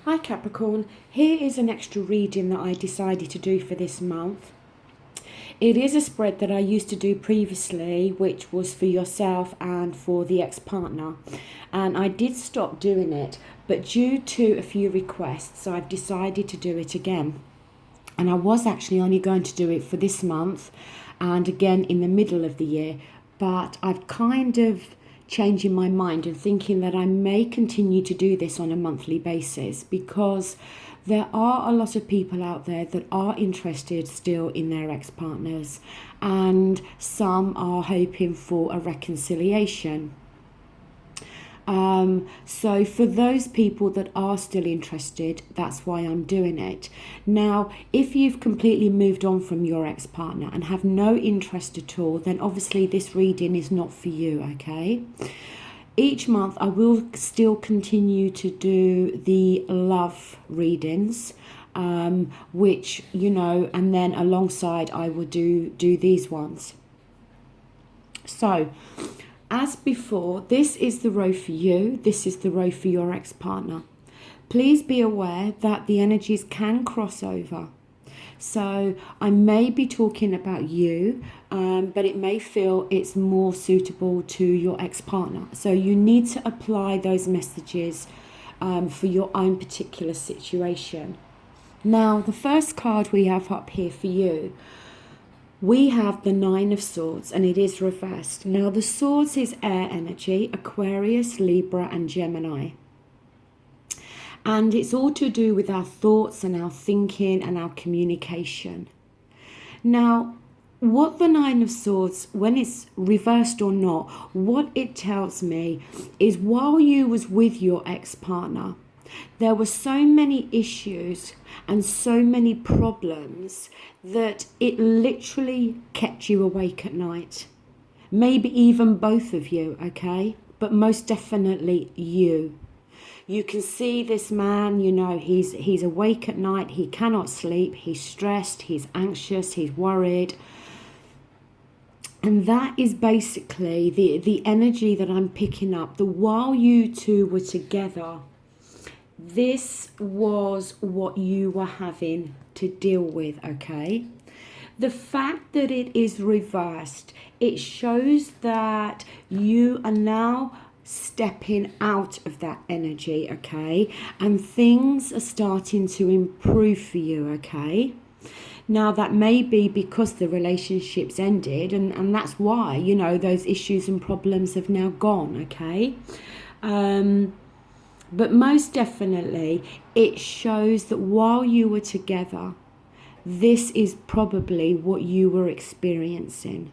Hi Capricorn, here is an extra reading that I decided to do for this month. It is a spread that I used to do previously, which was for yourself and for the ex-partner. And I did stop doing it, but due to a few requests, I've decided to do it again. And I was actually only going to do it for this month and again in the middle of the year, but I've kind of changing my mind and thinking that I may continue to do this on a monthly basis because there are a lot of people out there that are interested still in their ex-partners, and some are hoping for a reconciliation. So for those people that are still interested, that's why I'm doing it. Now, if you've completely moved on from your ex-partner and have no interest at all, then obviously this reading is not for you, okay? Each month I will still continue to do the love readings, which, and then alongside I will do these ones. So, as before, this is the row for you, this is the row for your ex-partner. Please be aware that the energies can cross over. So I may be talking about you, but it may feel it's more suitable to your ex-partner. So you need to apply those messages for your own particular situation. Now, the first card we have up here for you, we have the Nine of Swords, and it is reversed. Now, the Swords is air energy, Aquarius, Libra, and Gemini. And it's all to do with our thoughts and our thinking and our communication. Now, what the Nine of Swords, when it's reversed or not, what it tells me is while you was with your ex-partner, there were so many issues and so many problems that it literally kept you awake at night. Maybe even both of you, okay? But most definitely you. You can see this man, he's awake at night, he cannot sleep, he's stressed, he's anxious, he's worried. And that is basically the energy that I'm picking up. That while you two were together, this was what you were having to deal with, okay? The fact that it is reversed, it shows that you are now stepping out of that energy, okay? And things are starting to improve for you, okay? Now, that may be because the relationship's ended, and that's why, those issues and problems have now gone, okay? But most definitely, it shows that while you were together, this is probably what you were experiencing.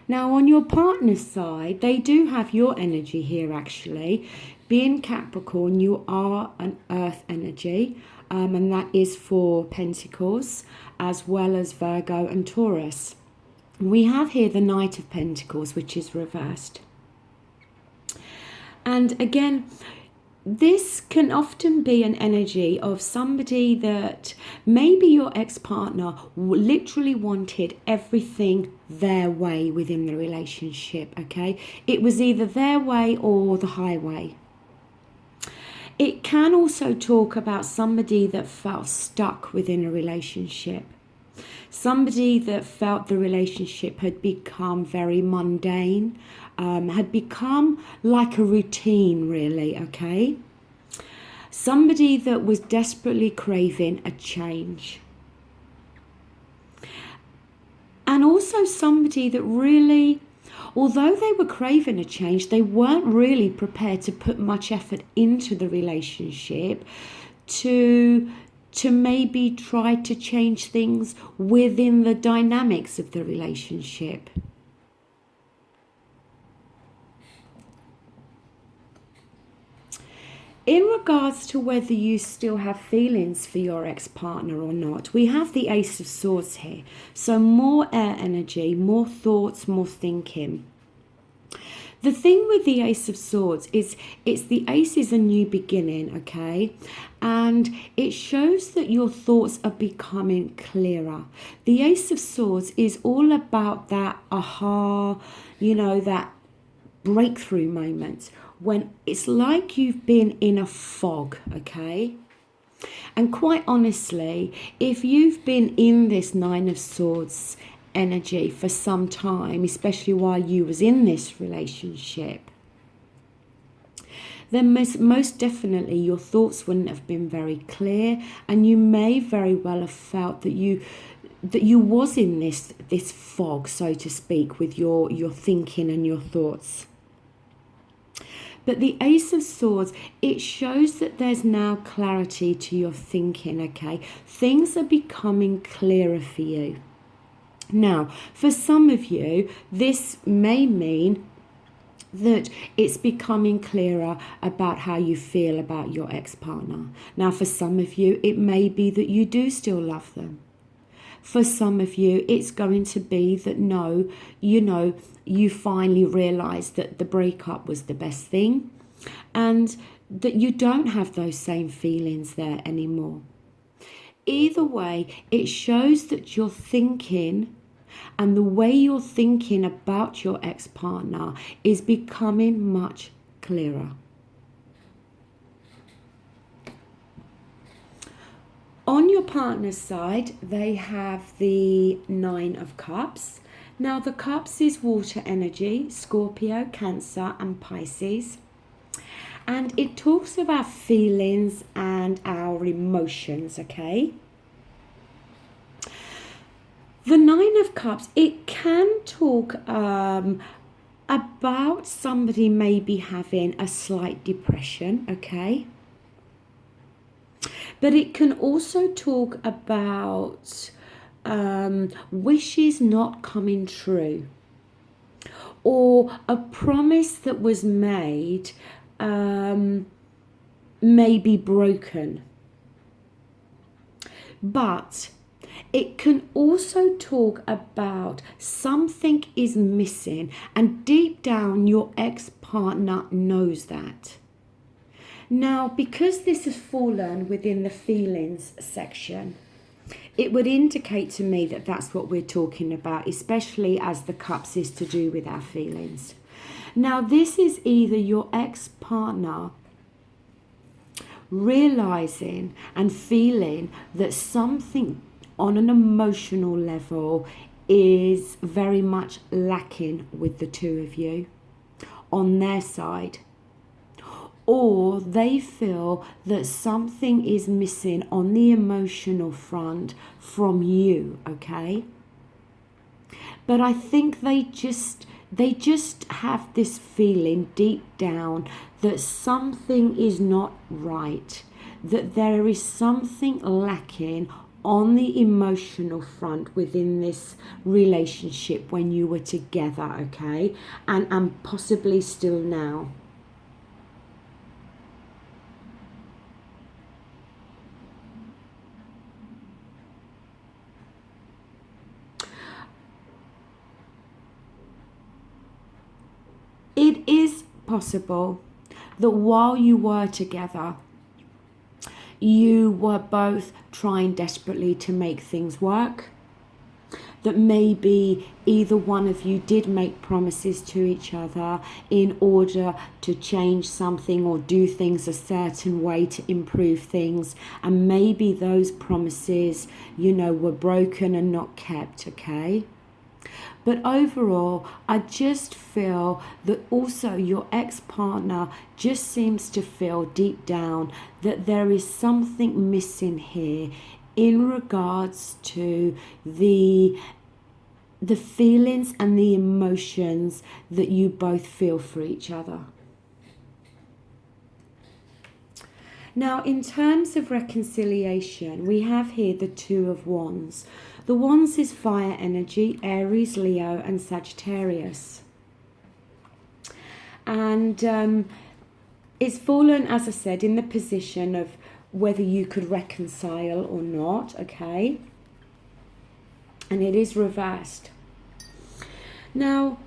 Now, on your partner's side, they do have your energy here, actually. Being Capricorn, you are an earth energy, and that is for Pentacles, as well as Virgo and Taurus. We have here the Knight of Pentacles, which is reversed. And again, this can often be an energy of somebody that maybe your ex-partner literally wanted everything their way within the relationship, okay? It was either their way or the highway. It can also talk about somebody that felt stuck within a relationship. Somebody that felt the relationship had become very mundane, had become like a routine, really, okay? Somebody that was desperately craving a change. And also somebody that really, although they were craving a change, they weren't really prepared to put much effort into the relationship to maybe try to change things within the dynamics of the relationship. In regards to whether you still have feelings for your ex-partner or not, we have the Ace of Swords here. So more air energy, more thoughts, more thinking. The thing with the Ace of Swords is the Ace is a new beginning, okay? And it shows that your thoughts are becoming clearer. The Ace of Swords is all about that aha, that breakthrough moment when it's like you've been in a fog, okay? And quite honestly, if you've been in this Nine of Swords energy for some time, especially while you was in this relationship, then most definitely your thoughts wouldn't have been very clear, and you may very well have felt that you was in this fog, so to speak, with your thinking and your thoughts. But the Ace of Swords, it shows that there's now clarity to your thinking, okay? Things are becoming clearer for you. Now, for some of you, this may mean that it's becoming clearer about how you feel about your ex-partner. Now, for some of you, it may be that you do still love them. For some of you, it's going to be that no, you finally realised that the breakup was the best thing and that you don't have those same feelings there anymore. Either way, it shows that you're thinking, and the way you're thinking about your ex-partner is becoming much clearer. On your partner's side, they have the Nine of Cups. Now, the Cups is water energy, Scorpio, Cancer, and Pisces. And it talks about feelings and our emotions, okay? The Nine of Cups, it can talk about somebody maybe having a slight depression, okay? But it can also talk about wishes not coming true, or a promise that was made may be broken. But it can also talk about something is missing, and deep down your ex-partner knows that. Now, because this has fallen within the feelings section, it would indicate to me that that's what we're talking about, especially as the Cups is to do with our feelings. Now, this is either your ex-partner realizing and feeling that something on an emotional level is very much lacking with the two of you on their side, or they feel that something is missing on the emotional front from you, okay? But I think they just have this feeling deep down that something is not right, that there is something lacking on the emotional front within this relationship when you were together, okay? And possibly still now. It is possible that while you were together, you were both trying desperately to make things work, that maybe either one of you did make promises to each other in order to change something or do things a certain way to improve things, and maybe those promises, were broken and not kept, okay? But overall, I just feel that also your ex-partner just seems to feel deep down that there is something missing here in regards to the feelings and the emotions that you both feel for each other. Now, in terms of reconciliation, we have here the Two of Wands. The Wands is fire energy, Aries, Leo, and Sagittarius. And it's fallen, as I said, in the position of whether you could reconcile or not, okay? And it is reversed. Now,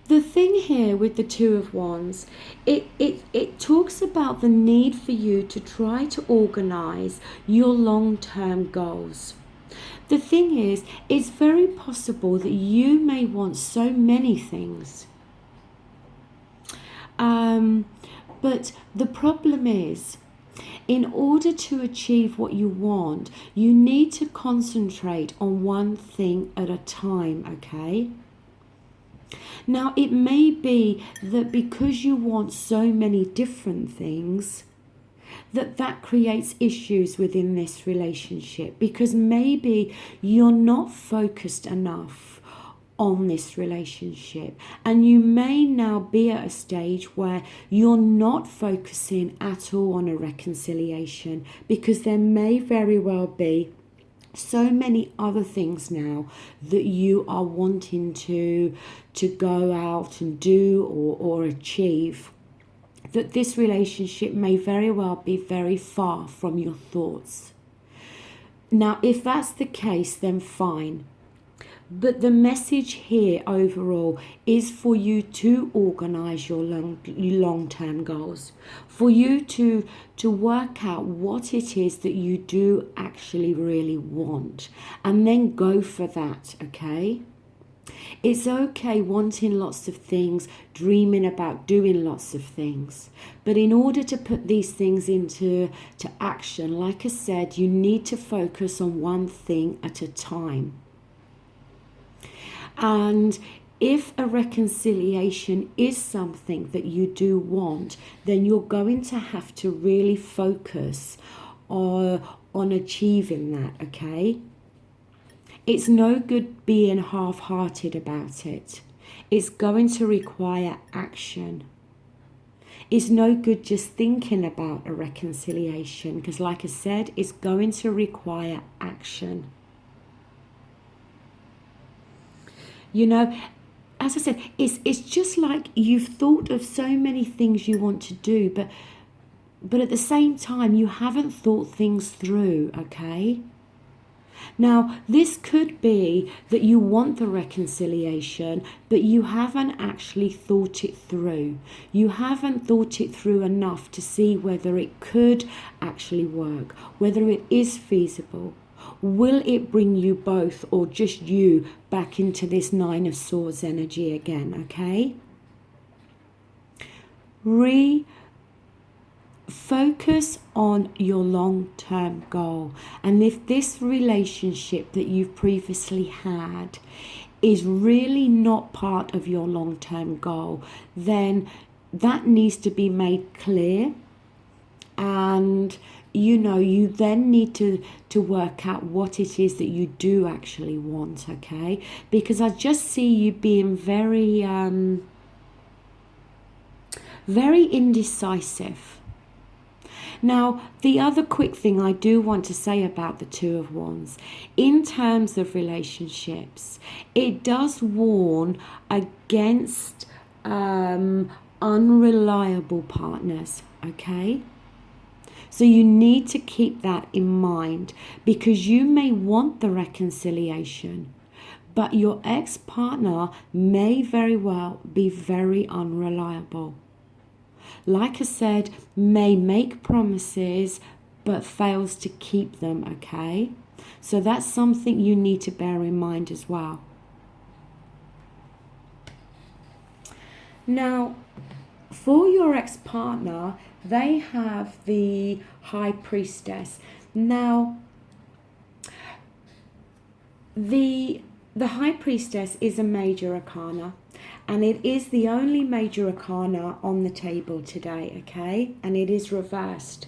the thing here with the Two of Wands, it talks about the need for you to try to organise your long-term goals. The thing is, it's very possible that you may want so many things. But the problem is, in order to achieve what you want, you need to concentrate on one thing at a time, okay? Now, it may be that because you want so many different things, that creates issues within this relationship, because maybe you're not focused enough on this relationship, and you may now be at a stage where you're not focusing at all on a reconciliation, because there may very well be so many other things now that you are wanting to go out and do or achieve, that this relationship may very well be very far from your thoughts. Now, if that's the case, then fine. But the message here overall is for you to organize your long-term goals, for you to work out what it is that you do actually really want, and then go for that, okay? It's okay wanting lots of things, dreaming about doing lots of things. But in order to put these things into action, like I said, you need to focus on one thing at a time. And if a reconciliation is something that you do want, then you're going to have to really focus on achieving that, okay? It's no good being half-hearted about it. It's going to require action. It's no good just thinking about a reconciliation, because like I said, it's going to require action. You know, as I said, it's just like you've thought of so many things you want to do, but at the same time, you haven't thought things through, okay? Now, this could be that you want the reconciliation, but you haven't actually thought it through. You haven't thought it through enough to see whether it could actually work, whether it is feasible. Will it bring you both, or just you, back into this Nine of Swords energy again, okay? Focus on your long-term goal. And if this relationship that you've previously had is really not part of your long-term goal, then that needs to be made clear. And you then need to work out what it is that you do actually want, okay? Because I just see you being very indecisive. Now, the other quick thing I do want to say about the Two of Wands, in terms of relationships, it does warn against unreliable partners, okay? So you need to keep that in mind, because you may want the reconciliation, but your ex-partner may very well be very unreliable. Like I said, may make promises but fails to keep them, okay? So that's something you need to bear in mind as well. Now, for your ex-partner, they have the High Priestess. Now, the High Priestess is a major arcana, and it is the only major arcana on the table today, okay? And it is reversed.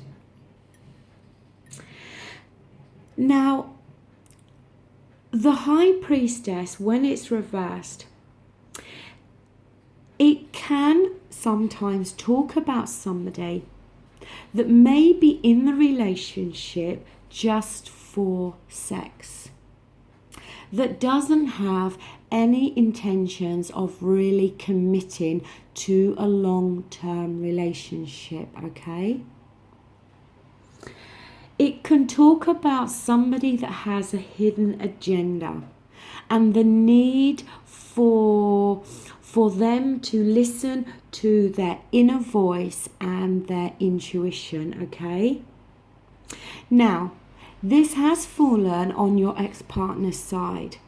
Now, the High Priestess, when it's reversed, it can sometimes talk about somebody that may be in the relationship just for sex, that doesn't have any intentions of really committing to a long-term relationship, okay? It can talk about somebody that has a hidden agenda and the need for them to listen to their inner voice and their intuition, okay? Now, this has fallen on your ex-partner's side.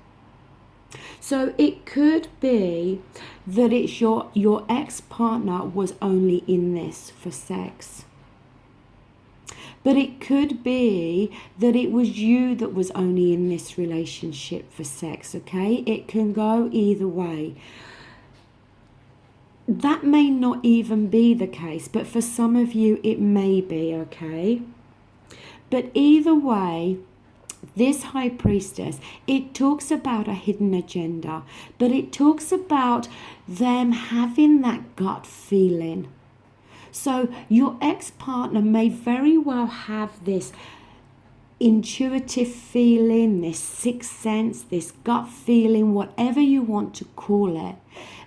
So it could be that it's your ex-partner was only in this for sex. But it could be that it was you that was only in this relationship for sex, okay? It can go either way. That may not even be the case, but for some of you it may be, okay? But either way, this high priestess, it talks about a hidden agenda, but it talks about them having that gut feeling. So your ex-partner may very well have this intuitive feeling, this sixth sense, this gut feeling, whatever you want to call it.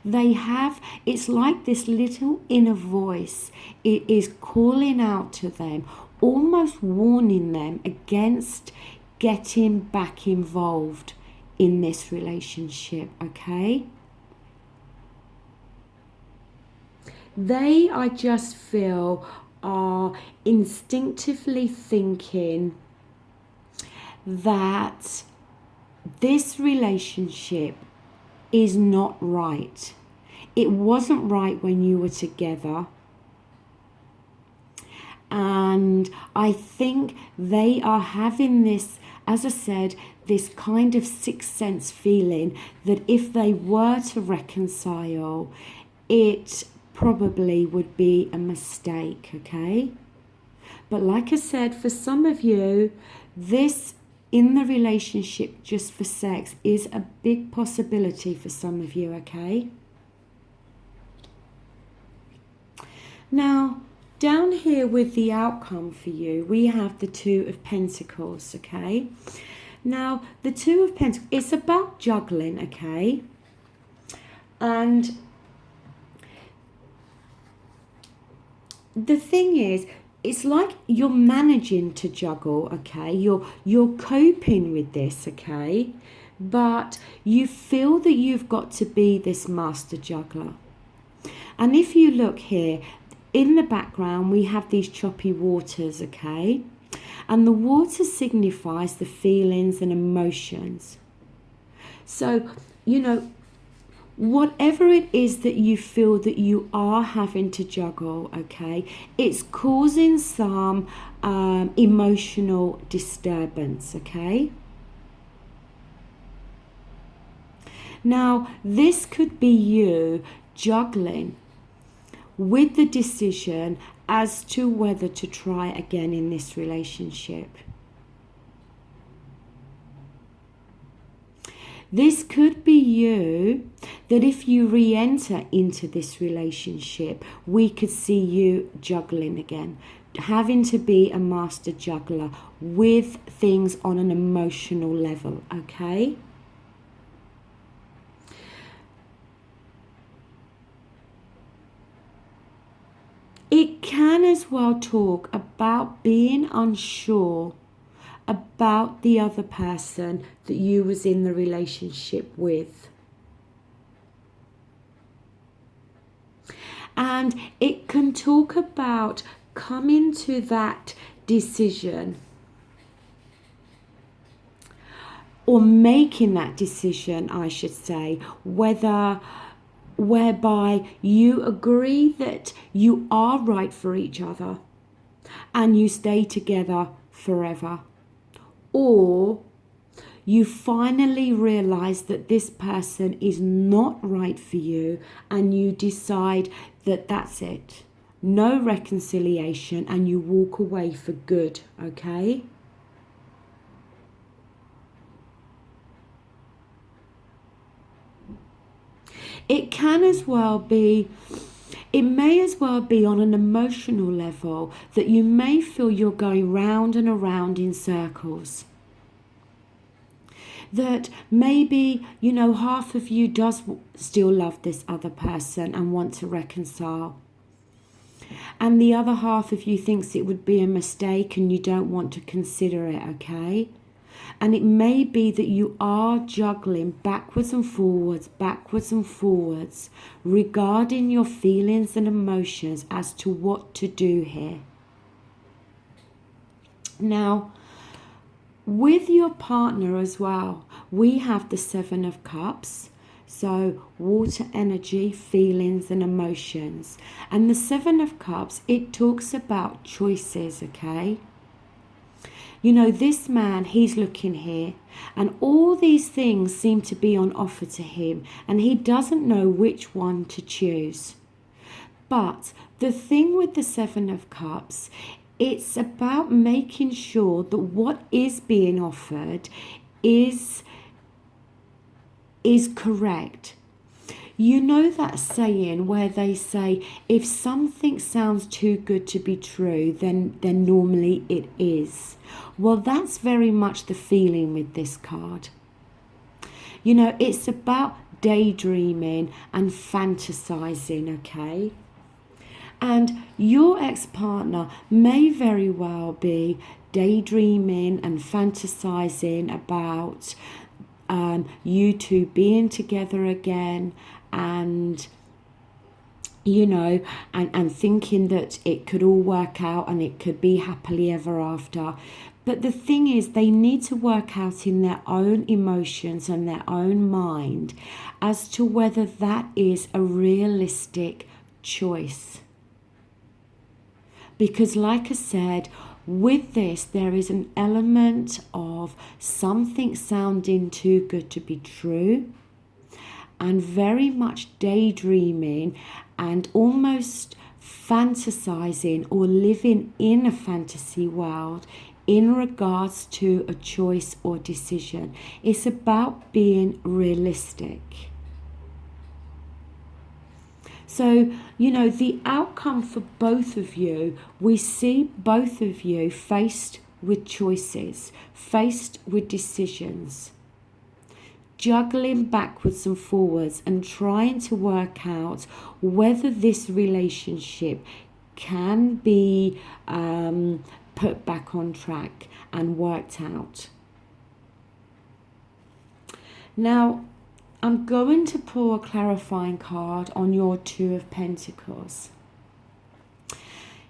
They have, it's like this little inner voice. It is calling out to them, almost warning them against getting back involved in this relationship, okay? They, I just feel, are instinctively thinking that this relationship is not right. It wasn't right when you were together. And I think they are having this, as I said, this kind of sixth sense feeling that if they were to reconcile, it probably would be a mistake, okay? But like I said, for some of you, this in the relationship just for sex is a big possibility for some of you, okay? Now, down here with the outcome for you, we have the Two of Pentacles, okay? Now, the Two of Pentacles, it's about juggling, okay? And the thing is, it's like you're managing to juggle, okay? You're coping with this, okay? But you feel that you've got to be this master juggler. And if you look here, in the background, we have these choppy waters, okay? And the water signifies the feelings and emotions. So, you know, whatever it is that you feel that you are having to juggle, okay, it's causing some emotional disturbance, okay? Now, this could be you juggling with the decision as to whether to try again in this relationship. This could be you, that if you re-enter into this relationship, we could see you juggling again, having to be a master juggler with things on an emotional level, okay? It can as well talk about being unsure about the other person that you was in the relationship with. And it can talk about coming to that decision or making that decision, I should say, whereby you agree that you are right for each other and you stay together forever. Or you finally realize that this person is not right for you and you decide that that's it. No reconciliation and you walk away for good, okay? It can as well be, it may as well be on an emotional level that you may feel you're going round and around in circles. That maybe, you know, half of you does still love this other person and want to reconcile. And the other half of you thinks it would be a mistake and you don't want to consider it, okay? And it may be that you are juggling backwards and forwards regarding your feelings and emotions as to what to do here. Now, with your partner as well, we have the Seven of Cups. So water energy, feelings and emotions. And the Seven of Cups, it talks about choices, okay? You know, this man, he's looking here, and all these things seem to be on offer to him, and he doesn't know which one to choose. But the thing with the Seven of Cups, it's about making sure that what is being offered is correct. You know that saying where they say, if something sounds too good to be true, then normally it is. Well, that's very much the feeling with this card. You know, it's about daydreaming and fantasizing, okay? And your ex-partner may very well be daydreaming and fantasizing about you two being together again, and you know, and thinking that it could all work out and it could be happily ever after. But the thing is, they need to work out in their own emotions and their own mind as to whether that is a realistic choice. Because like I said, with this, there is an element of something sounding too good to be true, and very much daydreaming and almost fantasizing or living in a fantasy world in regards to a choice or decision. It's about being realistic. So, you know, the outcome for both of you, we see both of you faced with choices, faced with decisions, juggling backwards and forwards and trying to work out whether this relationship can be put back on track and worked out. Now, I'm going to pull a clarifying card on your Two of Pentacles.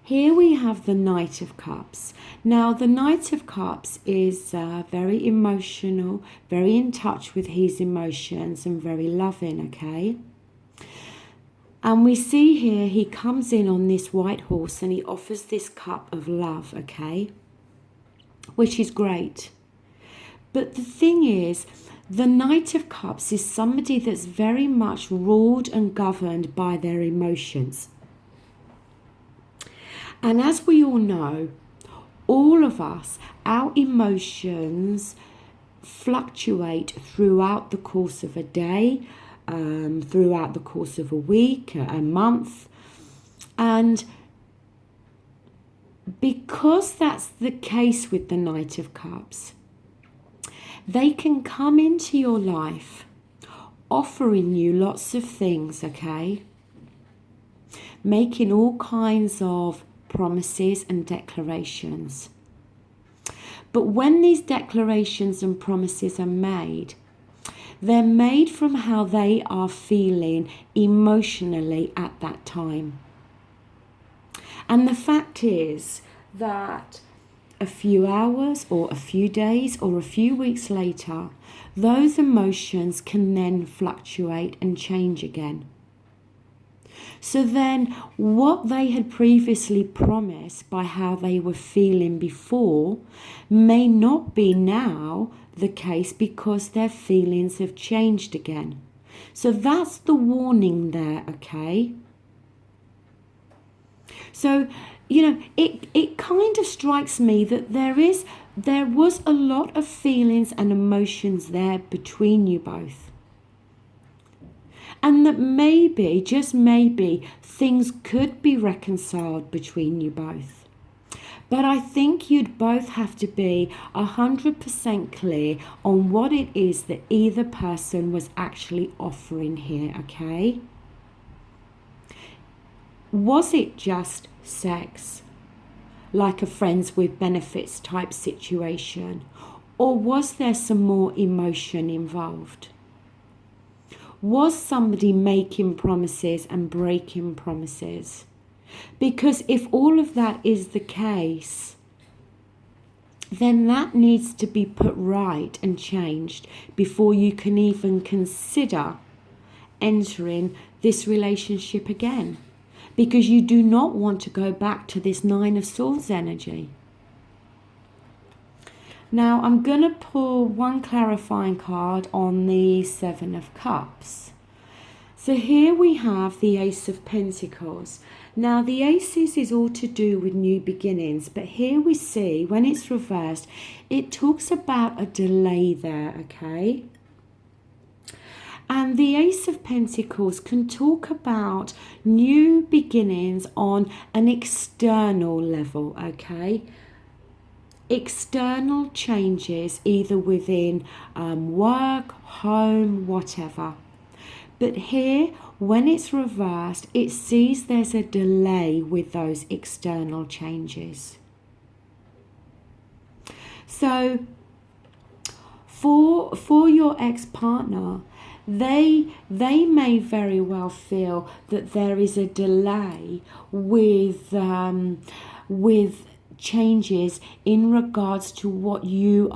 Here we have the Knight of Cups. Now, the Knight of Cups is very emotional, very in touch with his emotions and very loving, okay? And we see here he comes in on this white horse and he offers this cup of love, okay? Which is great. But the thing is, the Knight of Cups is somebody that's very much ruled and governed by their emotions. And as we all know, all of us, our emotions fluctuate throughout the course of a day, throughout the course of a week, a month. And because that's the case with the Knight of Cups, they can come into your life offering you lots of things, okay? Making all kinds of promises and declarations. But when these declarations and promises are made, they're made from how they are feeling emotionally at that time. And the fact is that a few hours or a few days or a few weeks later, those emotions can then fluctuate and change again. So then what they had previously promised by how they were feeling before may not be now the case because their feelings have changed again. So that's the warning there, okay? So, you know, it kind of strikes me that there was a lot of feelings and emotions there between you both. And that maybe, just maybe, things could be reconciled between you both. But I think you'd both have to be 100% clear on what it is that either person was actually offering here, okay? Was it just sex, like a friends with benefits type situation? Or was there some more emotion involved? Was somebody making promises and breaking promises? Because if all of that is the case, then that needs to be put right and changed before you can even consider entering this relationship again. Because you do not want to go back to this Nine of Swords energy. Now, I'm going to pull one clarifying card on the Seven of Cups. So here we have the Ace of Pentacles. Now, the Aces is all to do with new beginnings, but here we see, when it's reversed, it talks about a delay there, okay? And the Ace of Pentacles can talk about new beginnings on an external level, okay? External changes either within work, home, whatever. But here, when it's reversed, it sees there's a delay with those external changes. So for your ex-partner, they may very well feel that there is a delay with changes in regards to what you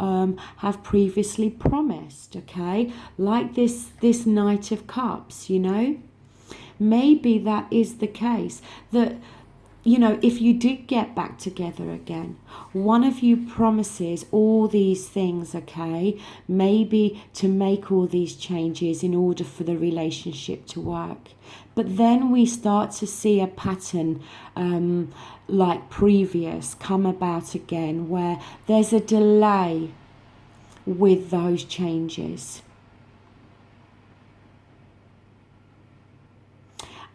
have previously promised, okay? Like this Knight of Cups, you know? Maybe that is the case, that, you know, if you did get back together again, one of you promises all these things, okay? Maybe to make all these changes in order for the relationship to work. But then we start to see a pattern like previous come about again, where there's a delay with those changes.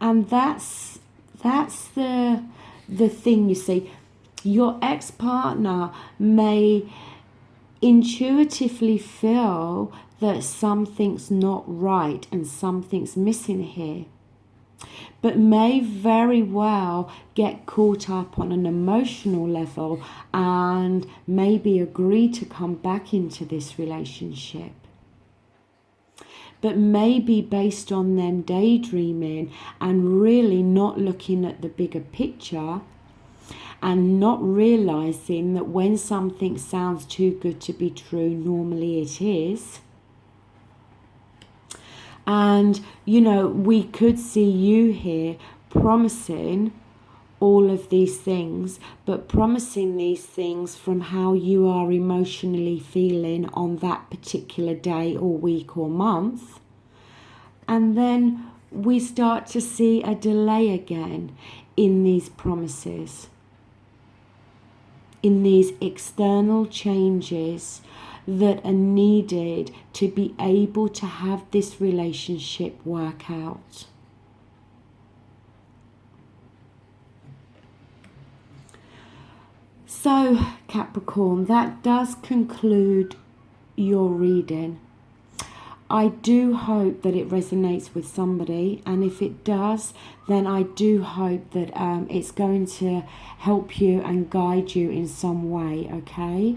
And that's the thing, you see. Your ex-partner may intuitively feel that something's not right and something's missing here, but may very well get caught up on an emotional level and maybe agree to come back into this relationship. But maybe based on them daydreaming and really not looking at the bigger picture and not realizing that when something sounds too good to be true, normally it is. And, you know, we could see you here promising all of these things, but promising these things from how you are emotionally feeling on that particular day or week or month. And then we start to see a delay again in these promises, in these external changes that are needed to be able to have this relationship work out. So, Capricorn, that does conclude your reading. I do hope that it resonates with somebody, and if it does, then I do hope that it's going to help you and guide you in some way, okay?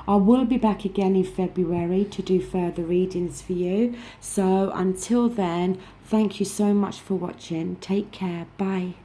I will be back again in February to do further readings for you. So until then, thank you so much for watching. Take care. Bye.